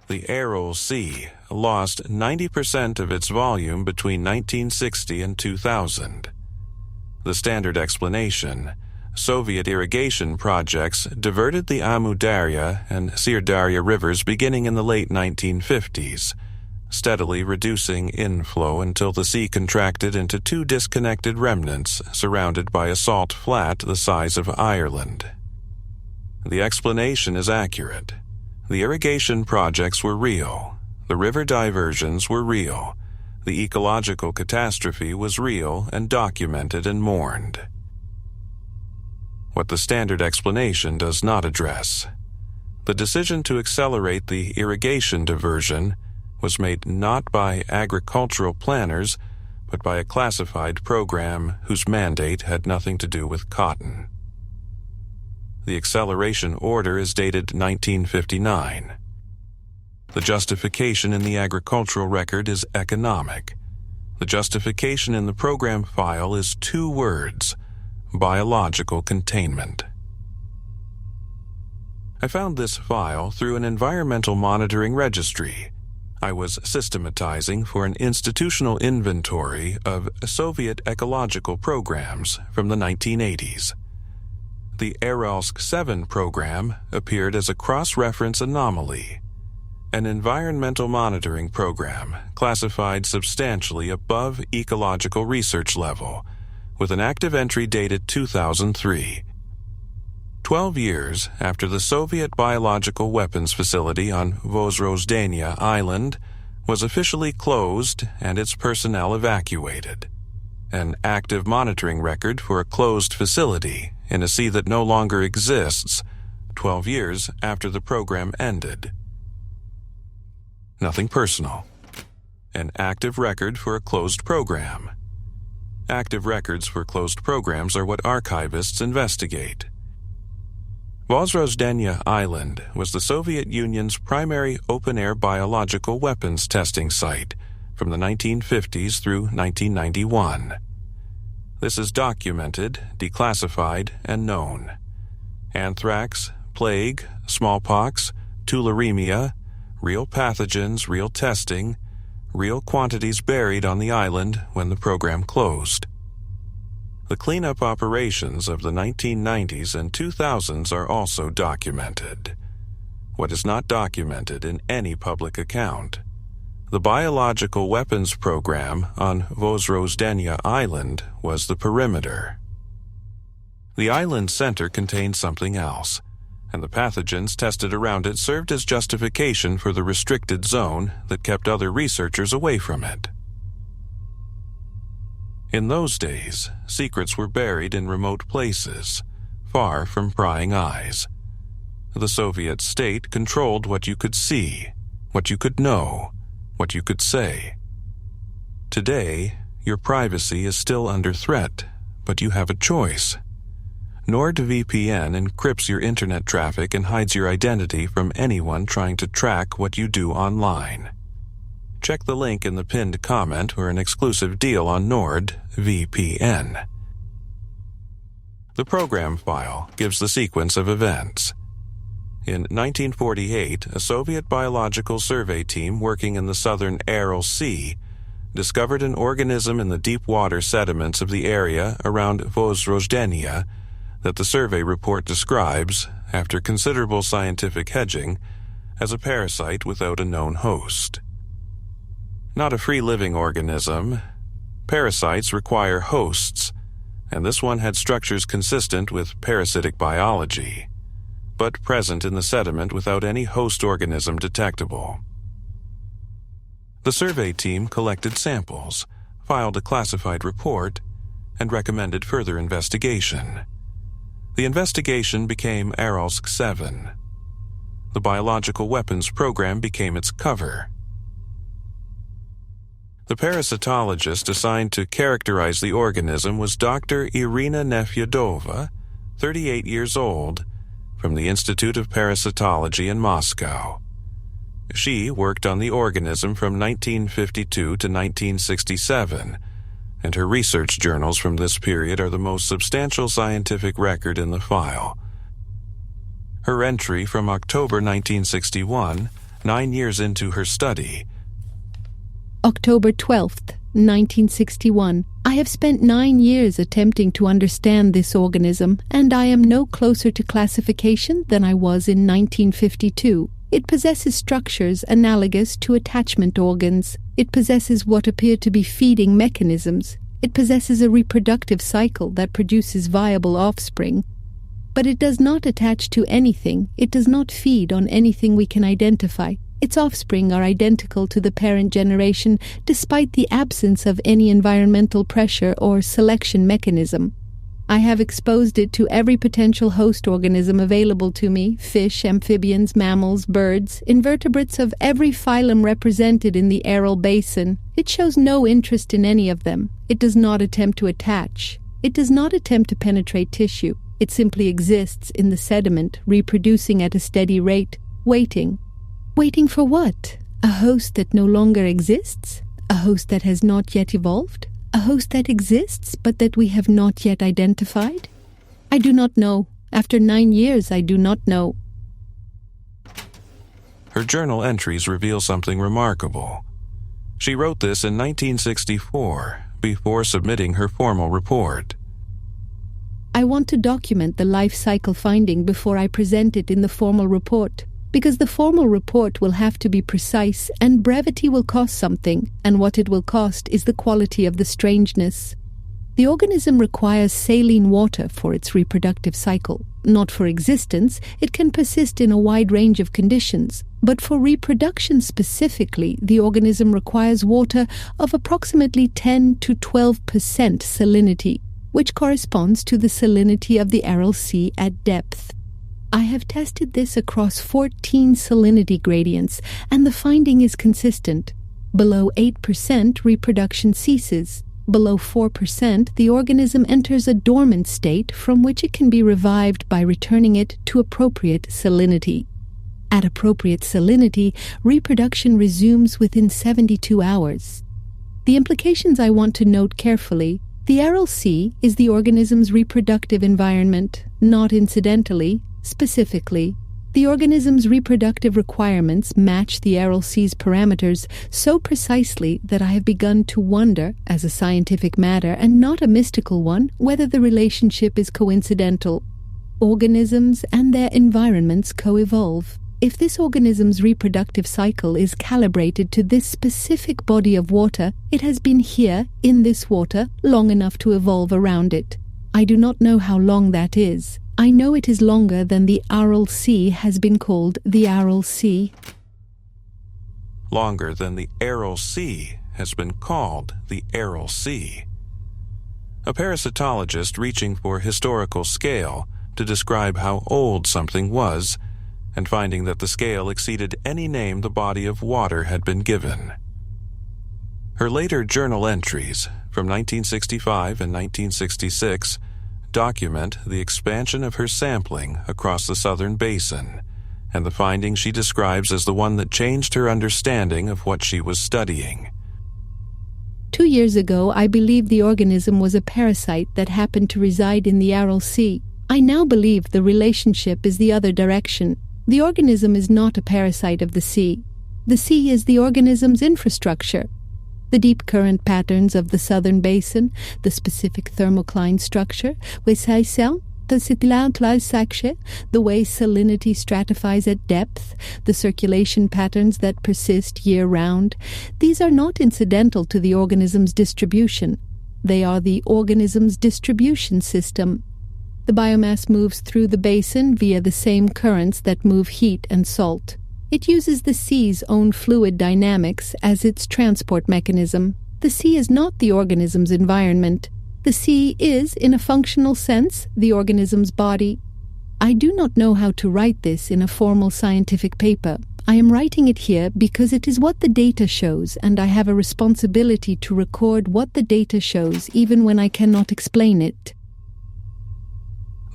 The Aral Sea lost 90% of its volume between 1960 and 2000. The standard explanation: Soviet irrigation projects diverted the Amu Darya and Sir Darya rivers beginning in the late 1950s, steadily reducing inflow until the sea contracted into two disconnected remnants surrounded by a salt flat the size of Ireland. The explanation is accurate. The irrigation projects were real. The river diversions were real. The ecological catastrophe was real and documented and mourned. What the standard explanation does not address: the decision to accelerate the irrigation diversion was made not by agricultural planners, but by a classified program whose mandate had nothing to do with cotton. The acceleration order is dated 1959. The justification in the agricultural record is economic. The justification in the program file is 2 words: biological containment. I found this file through an environmental monitoring registry. I was systematizing for an institutional inventory of Soviet ecological programs from the 1980s. The Aralsk-7 program appeared as a cross-reference anomaly, an environmental monitoring program classified substantially above ecological research level, with an active entry dated 2003. 12 years after the Soviet biological weapons facility on Vozrozhdeniya Island was officially closed and its personnel evacuated. An active monitoring record for a closed facility in a sea that no longer exists 12 years after the program ended. Nothing personal. An active record for a closed program. Active records for closed programs are what archivists investigate. Vozrozhdeniya Island was the Soviet Union's primary open-air biological weapons testing site from the 1950s through 1991. This is documented, declassified, and known. Anthrax, plague, smallpox, tularemia, real pathogens, real testing, real quantities buried on the island when the program closed. The cleanup operations of the 1990s and 2000s are also documented. What is not documented in any public account: the biological weapons program on Vozrozhdeniya Island was the perimeter. The island center contained something else, and the pathogens tested around it served as justification for the restricted zone that kept other researchers away from it. In those days, secrets were buried in remote places, far from prying eyes. The Soviet state controlled what you could see, what you could know, what you could say. Today, your privacy is still under threat, but you have a choice. NordVPN encrypts your internet traffic and hides your identity from anyone trying to track what you do online. Check the link in the pinned comment for an exclusive deal on NordVPN. The program file gives the sequence of events. In 1948, a Soviet biological survey team working in the southern Aral Sea discovered an organism in the deep water sediments of the area around Vozrozhdeniya that the survey report describes, after considerable scientific hedging, as a parasite without a known host. Not a free-living organism. Parasites require hosts, and this one had structures consistent with parasitic biology, but present in the sediment without any host organism detectable. The survey team collected samples, filed a classified report, and recommended further investigation. The investigation became Aralsk-7. The biological weapons program became its cover. The parasitologist assigned to characterize the organism was Dr. Irina Nefyodova, 38 years old, from the Institute of Parasitology in Moscow. She worked on the organism from 1952 to 1967, and her research journals from this period are the most substantial scientific record in the file. Her entry from October 1961 9 years into her study. October 12th, 1961. I have spent 9 years attempting to understand this organism, and I am no closer to classification than I was in 1952. It possesses structures analogous to attachment organs. It possesses what appear to be feeding mechanisms. It possesses a reproductive cycle that produces viable offspring. But it does not attach to anything. It does not feed on anything we can identify. Its offspring are identical to the parent generation despite the absence of any environmental pressure or selection mechanism. I have exposed it to every potential host organism available to me: fish, amphibians, mammals, birds, invertebrates of every phylum represented in the Aral Basin. It shows no interest in any of them. It does not attempt to attach. It does not attempt to penetrate tissue. It simply exists in the sediment, reproducing at a steady rate, waiting. Waiting for what? A host that no longer exists? A host that has not yet evolved? A host that exists but that we have not yet identified? I do not know. After 9 years, I do not know. Her journal entries reveal something remarkable. She wrote this in 1964, before submitting her formal report. I want to document the life cycle finding before I present it in the formal report, because the formal report will have to be precise and brevity will cost something, and what it will cost is the quality of the strangeness. The organism requires saline water for its reproductive cycle. Not for existence, it can persist in a wide range of conditions, but for reproduction specifically, the organism requires water of approximately 10 to 12% salinity, which corresponds to the salinity of the Aral Sea at depth. I have tested this across 14 salinity gradients, and the finding is consistent. Below 8%, reproduction ceases. Below 4%, the organism enters a dormant state from which it can be revived by returning it to appropriate salinity. At appropriate salinity, reproduction resumes within 72 hours. The implications I want to note carefully: the Aral Sea is the organism's reproductive environment, not incidentally. Specifically, the organism's reproductive requirements match the Aral Sea's parameters so precisely that I have begun to wonder, as a scientific matter and not a mystical one, whether the relationship is coincidental. Organisms and their environments co-evolve. If this organism's reproductive cycle is calibrated to this specific body of water, it has been here, in this water, long enough to evolve around it. I do not know how long that is. I know it is longer than the Aral Sea has been called the Aral Sea. Longer than the Aral Sea has been called the Aral Sea. A parasitologist reaching for historical scale to describe how old something was, and finding that the scale exceeded any name the body of water had been given. Her later journal entries from 1965 and 1966 document the expansion of her sampling across the southern basin, and the finding she describes as the one that changed her understanding of what she was studying. 2 years ago, I believed the organism was a parasite that happened to reside in the Aral Sea. I now believe the relationship is the other direction. The organism is not a parasite of the sea. The sea is the organism's infrastructure. The deep current patterns of the southern basin, the specific thermocline structure, the way salinity stratifies at depth, the circulation patterns that persist year-round, these are not incidental to the organism's distribution. They are the organism's distribution system. The biomass moves through the basin via the same currents that move heat and salt. It uses the sea's own fluid dynamics as its transport mechanism. The sea is not the organism's environment. The sea is, in a functional sense, the organism's body. I do not know how to write this in a formal scientific paper. I am writing it here because it is what the data shows, and I have a responsibility to record what the data shows even when I cannot explain it.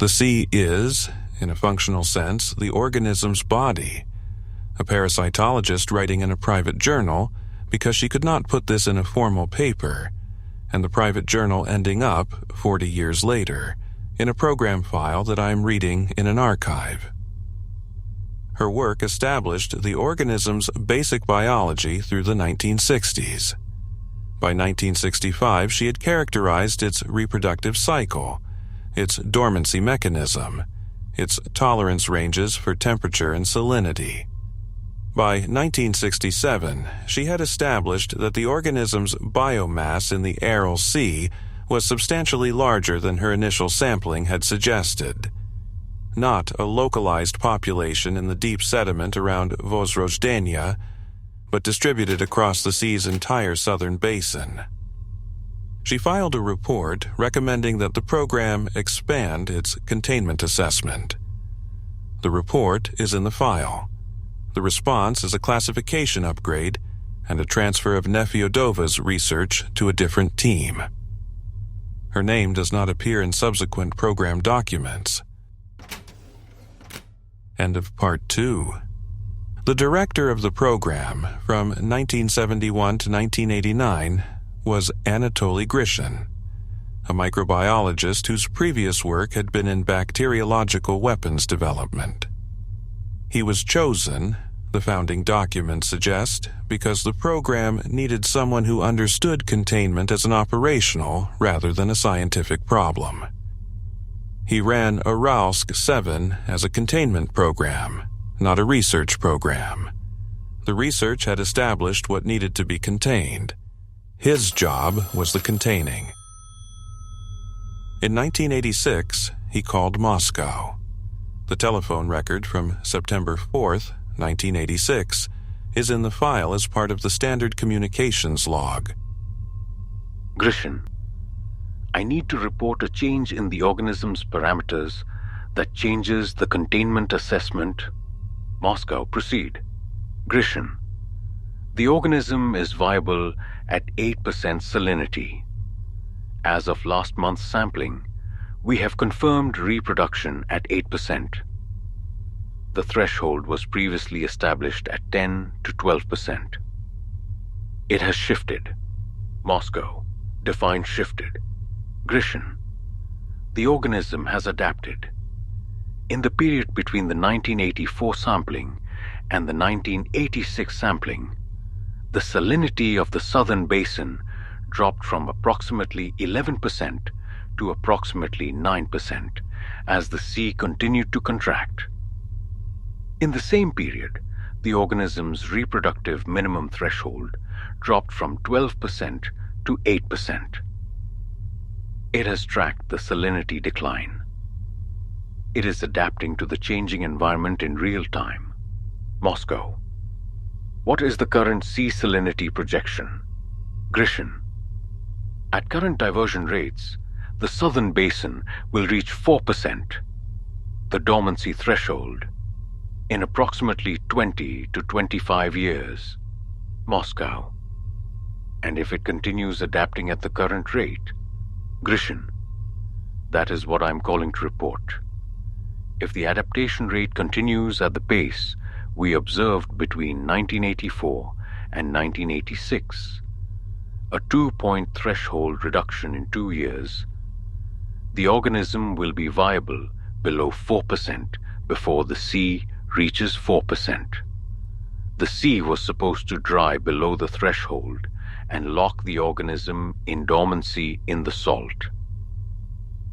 The sea is, in a functional sense, the organism's body. A parasitologist writing in a private journal because she could not put this in a formal paper, and the private journal ending up, 40 years later, in a program file that I am reading in an archive. Her work established the organism's basic biology through the 1960s. By 1965, she had characterized its reproductive cycle, its dormancy mechanism, its tolerance ranges for temperature and salinity. By 1967, she had established that the organism's biomass in the Aral Sea was substantially larger than her initial sampling had suggested. Not a localized population in the deep sediment around Vozrozhdeniya, but distributed across the sea's entire southern basin. She filed a report recommending that the program expand its containment assessment. The report is in the file. The response is a classification upgrade and a transfer of Nefyodova's research to a different team. Her name does not appear in subsequent program documents. End of Part 2. The director of the program from 1971 to 1989 was Anatoly Grishin, a microbiologist whose previous work had been in bacteriological weapons development. He was chosen, the founding documents suggest, because the program needed someone who understood containment as an operational rather than a scientific problem. He ran Aralsk-7 as a containment program, not a research program. The research had established what needed to be contained. His job was the containing. In 1986, he called Moscow. The telephone record from September 4th, 1986, is in the file as part of the standard communications log. Grishin, I need to report a change in the organism's parameters that changes the containment assessment. Moscow, proceed. Grishin, the organism is viable at 8% salinity. As of last month's sampling, we have confirmed reproduction at 8%. The threshold was previously established at 10 to 12%. It has shifted. Moscow, define shifted. Grishin, the organism has adapted. In the period between the 1984 sampling and the 1986 sampling, the salinity of the southern basin dropped from approximately 11% to approximately 9% as the sea continued to contract. In the same period, the organism's reproductive minimum threshold dropped from 12% to 8%. It has tracked the salinity decline. It is adapting to the changing environment in real time. Moscow, what is the current sea salinity projection? Grishin, at current diversion rates, the southern basin will reach 4%, the dormancy threshold, in approximately 20 to 25 years. Moscow, and if it continues adapting at the current rate, Grishin, that is what I'm calling to report. If the adaptation rate continues at the pace we observed between 1984 and 1986, a 2-point threshold reduction in 2 years, the organism will be viable below 4% before the sea reaches 4%. The sea was supposed to dry below the threshold and lock the organism in dormancy in the salt.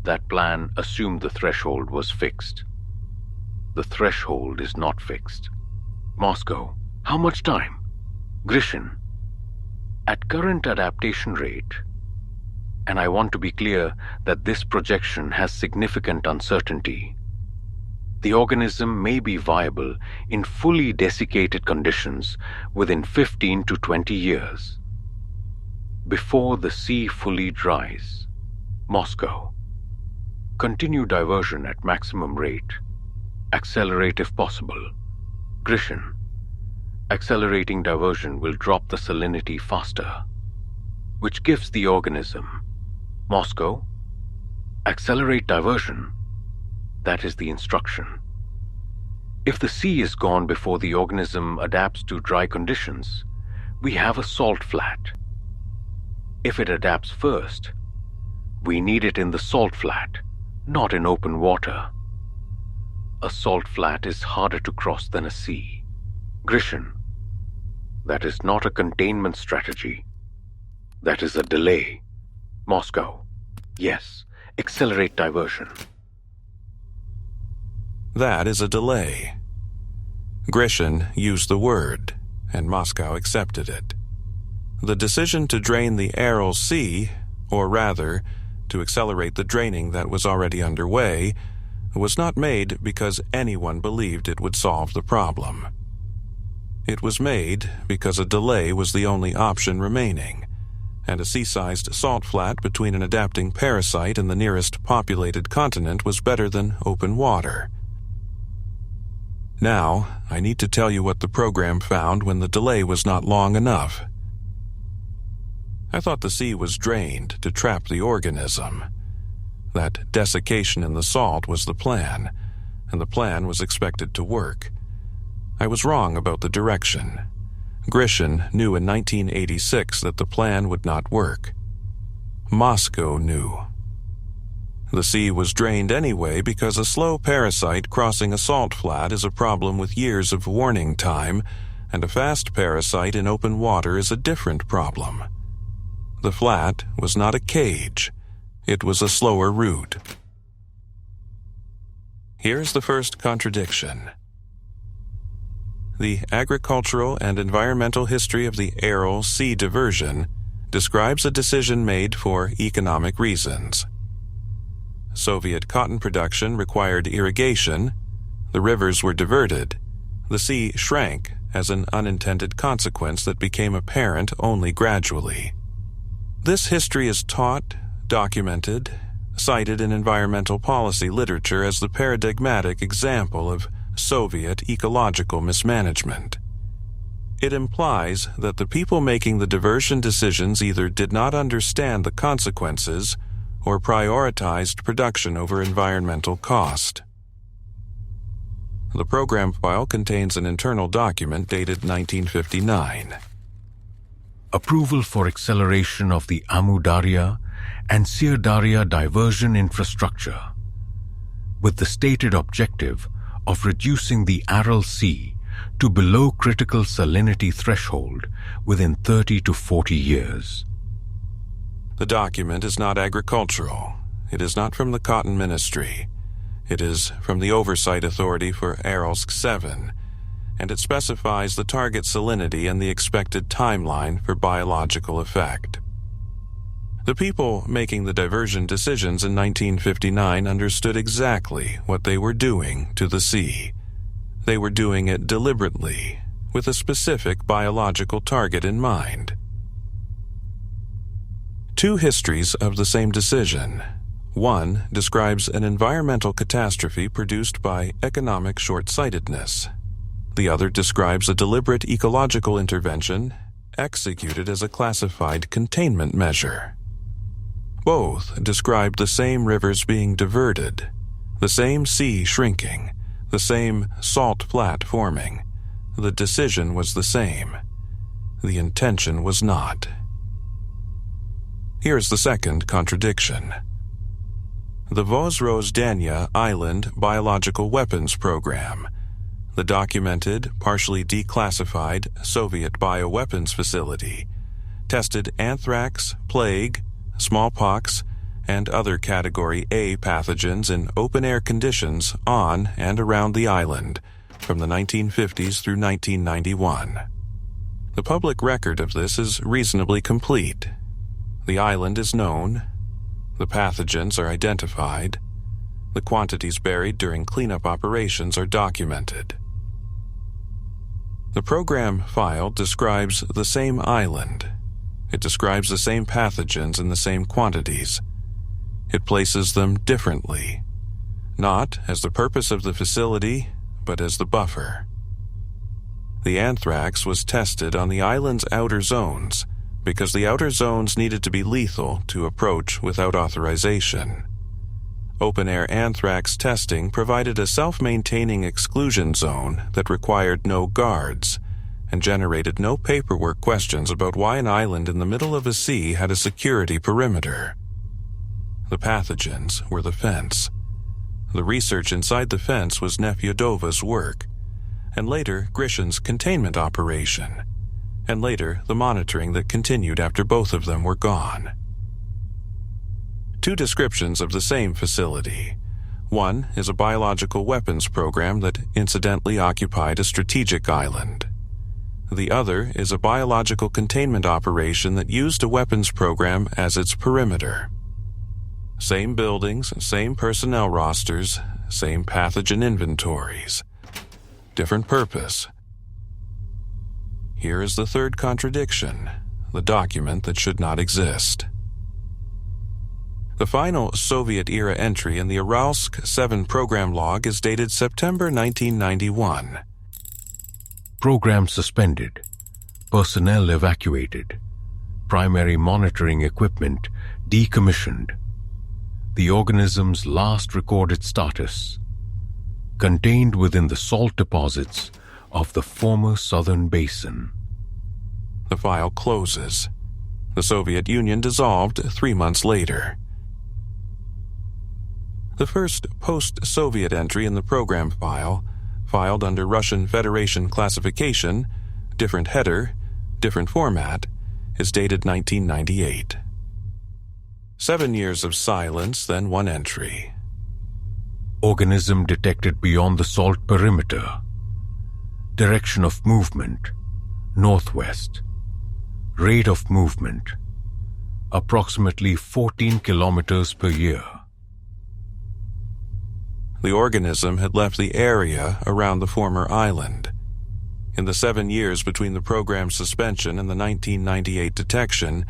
That plan assumed the threshold was fixed. The threshold is not fixed. Moscow, how much time? Grishin, at current adaptation rate, and I want to be clear that this projection has significant uncertainty, the organism may be viable in fully desiccated conditions within 15 to 20 years. Before the sea fully dries. Moscow, continue diversion at maximum rate. Accelerate if possible. Grishin, accelerating diversion will drop the salinity faster, which gives the organism. Moscow, accelerate diversion. That is the instruction. If the sea is gone before the organism adapts to dry conditions, we have a salt flat. If it adapts first, we need it in the salt flat, not in open water. A salt flat is harder to cross than a sea. Grishin, that is not a containment strategy. That is a delay. Moscow, yes, accelerate diversion. That is a delay. Grishin used the word, and Moscow accepted it. The decision to drain the Aral Sea, or rather, to accelerate the draining that was already underway, was not made because anyone believed it would solve the problem. It was made because a delay was the only option remaining, and a sea-sized salt flat between an adapting parasite and the nearest populated continent was better than open water. Now, I need to tell you what the program found when the delay was not long enough. I thought the sea was drained to trap the organism. That desiccation in the salt was the plan, and the plan was expected to work. I was wrong about the direction. Grishin knew in 1986 that the plan would not work. Moscow knew. The sea was drained anyway because a slow parasite crossing a salt flat is a problem with years of warning time, and a fast parasite in open water is a different problem. The flat was not a cage. It was a slower route. Here's the first contradiction. The agricultural and environmental history of the Aral Sea diversion describes a decision made for economic reasons. Soviet cotton production required irrigation, the rivers were diverted, the sea shrank as an unintended consequence that became apparent only gradually. This history is taught, documented, cited in environmental policy literature as the paradigmatic example of Soviet ecological mismanagement. It implies that the people making the diversion decisions either did not understand the consequences or prioritized production over environmental cost. The program file contains an internal document dated 1959. Approval for acceleration of the Amu Darya and Sir Darya diversion infrastructure, with the stated objective of reducing the Aral Sea to below critical salinity threshold within 30 to 40 years. The document is not agricultural. It is not from the Cotton Ministry. It is from the Oversight Authority for Aralsk-7, and it specifies the target salinity and the expected timeline for biological effect. The people making the diversion decisions in 1959 understood exactly what they were doing to the sea. They were doing it deliberately, with a specific biological target in mind. Two histories of the same decision. One describes an environmental catastrophe produced by economic short-sightedness. The other describes a deliberate ecological intervention executed as a classified containment measure. Both describe the same rivers being diverted, the same sea shrinking, the same salt flat forming. The decision was the same. The intention was not. Here's the second contradiction. The Vozrozhdeniya Island Biological Weapons Program, the documented, partially declassified Soviet bioweapons facility, tested anthrax, plague, smallpox, and other Category A pathogens in open-air conditions on and around the island from the 1950s through 1991. The public record of this is reasonably complete. The island is known. The pathogens are identified. The quantities buried during cleanup operations are documented. The program file describes the same island. It describes the same pathogens in the same quantities. It places them differently, not as the purpose of the facility, but as the buffer. The anthrax was tested on the island's outer zones because the outer zones needed to be lethal to approach without authorization. Open-air anthrax testing provided a self-maintaining exclusion zone that required no guards and generated no paperwork questions about why an island in the middle of a sea had a security perimeter. The pathogens were the fence. The research inside the fence was Nefyodova's work, and later Grishin's containment operation, and later the monitoring that continued after both of them were gone. Two descriptions of the same facility. One is a biological weapons program that incidentally occupied a strategic island. The other is a biological containment operation that used a weapons program as its perimeter. Same buildings, same personnel rosters, same pathogen inventories. Different purpose. Here is the third contradiction, the document that should not exist. The final Soviet-era entry in the Aralsk-7 program log is dated September 1991. Program suspended. Personnel evacuated. Primary monitoring equipment decommissioned. The organism's last recorded status. Contained within the salt deposits of the former southern basin. The file closes. The Soviet Union dissolved 3 months later. The first post-Soviet entry in the program file, filed under Russian Federation classification, different header, different format, is dated 1998. 7 years of silence, then one entry. Organism detected beyond the salt perimeter. Direction of movement, northwest. Rate of movement, approximately 14 kilometers per year. The organism had left the area around the former island. In the 7 years between the program's suspension and the 1998 detection,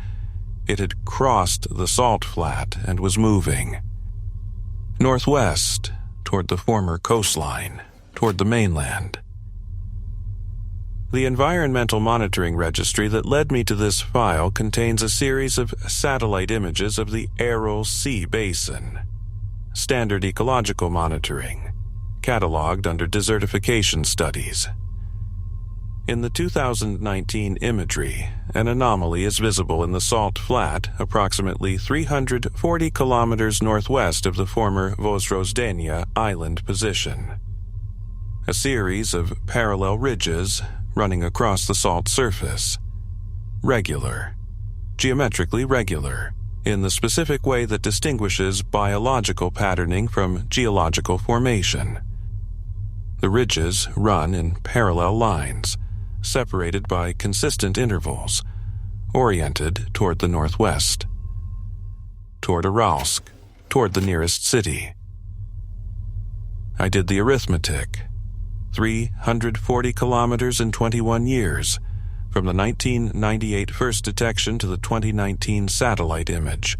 it had crossed the salt flat and was moving northwest toward the former coastline, toward the mainland. The environmental monitoring registry that led me to this file contains a series of satellite images of the Aral Sea basin. Standard ecological monitoring, catalogued under desertification studies. In the 2019 imagery, an anomaly is visible in the salt flat approximately 340 kilometers northwest of the former Vozrozhdeniya Island position. A series of parallel ridges running across the salt surface. Regular, geometrically regular, in the specific way that distinguishes biological patterning from geological formation. The ridges run in parallel lines, separated by consistent intervals, oriented toward the northwest, toward Aralsk, toward the nearest city. I did the arithmetic. 340 kilometers in 21 years, from the 1998 first detection to the 2019 satellite image,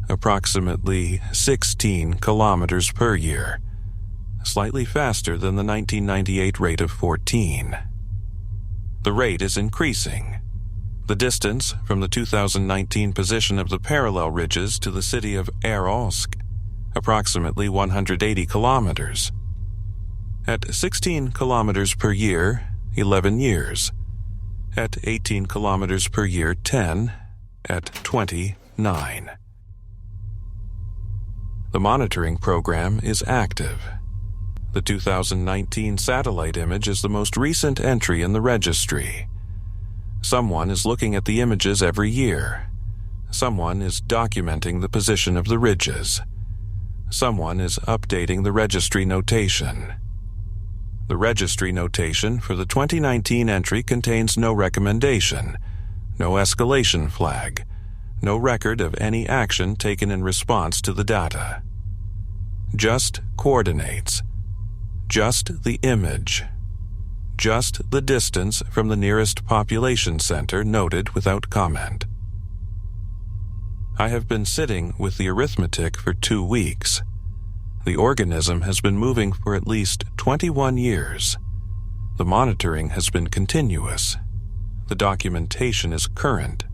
approximately 16 kilometers per year, slightly faster than the 1998 rate of 14. The rate is increasing. The distance from the 2019 position of the parallel ridges to the city of Aralsk, approximately 180 kilometers. At 16 kilometers per year, 11 years. At 18 kilometers per year, 10. At 20, 9. The monitoring program is active. The 2019 satellite image is the most recent entry in the registry. Someone is looking at the images every year. Someone is documenting the position of the ridges. Someone is updating the registry notation. The registry notation for the 2019 entry contains no recommendation, no escalation flag, no record of any action taken in response to the data. Just coordinates. Just the image. Just the distance from the nearest population center noted without comment. I have been sitting with the arithmetic for 2 weeks. The organism has been moving for at least 21 years. The monitoring has been continuous. The documentation is current.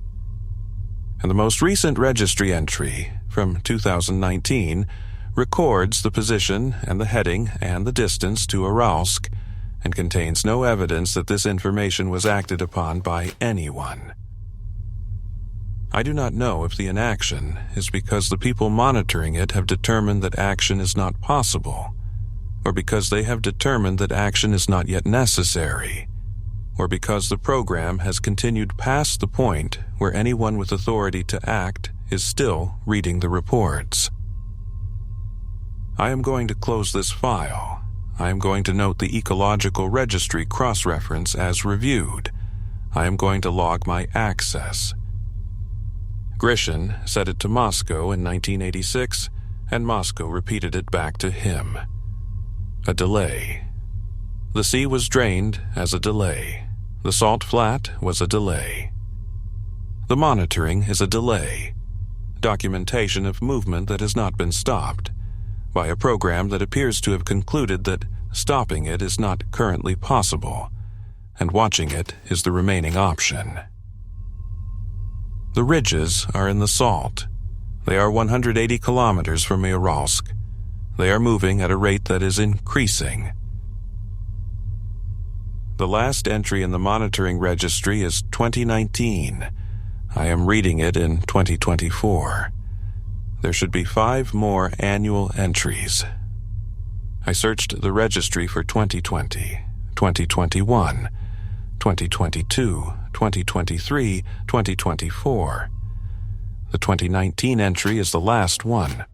And the most recent registry entry, from 2019, records the position and the heading and the distance to Aralsk, and contains no evidence that this information was acted upon by anyone. I do not know if the inaction is because the people monitoring it have determined that action is not possible, or because they have determined that action is not yet necessary, or because the program has continued past the point where anyone with authority to act is still reading the reports. I am going to close this file. I am going to note the ecological registry cross-reference as reviewed. I am going to log my access. Grishin set it to Moscow in 1986, and Moscow repeated it back to him. A delay. The sea was drained as a delay. The salt flat was a delay. The monitoring is a delay. Documentation of movement that has not been stopped, by a program that appears to have concluded that stopping it is not currently possible, and watching it is the remaining option. The ridges are in the salt. They are 180 kilometers from Aralsk. They are moving at a rate that is increasing. The last entry in the monitoring registry is 2019. I am reading it in 2024. There should be 5 more annual entries. I searched the registry for 2020, 2021, 2022, 2023, 2024. The 2019 entry is the last one.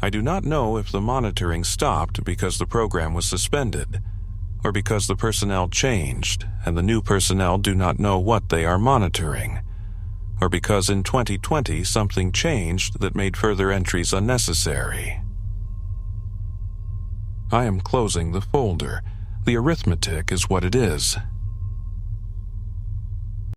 I do not know if the monitoring stopped because the program was suspended, or because the personnel changed and the new personnel do not know what they are monitoring, or because in 2020 something changed that made further entries unnecessary. I am closing the folder. The arithmetic is what it is.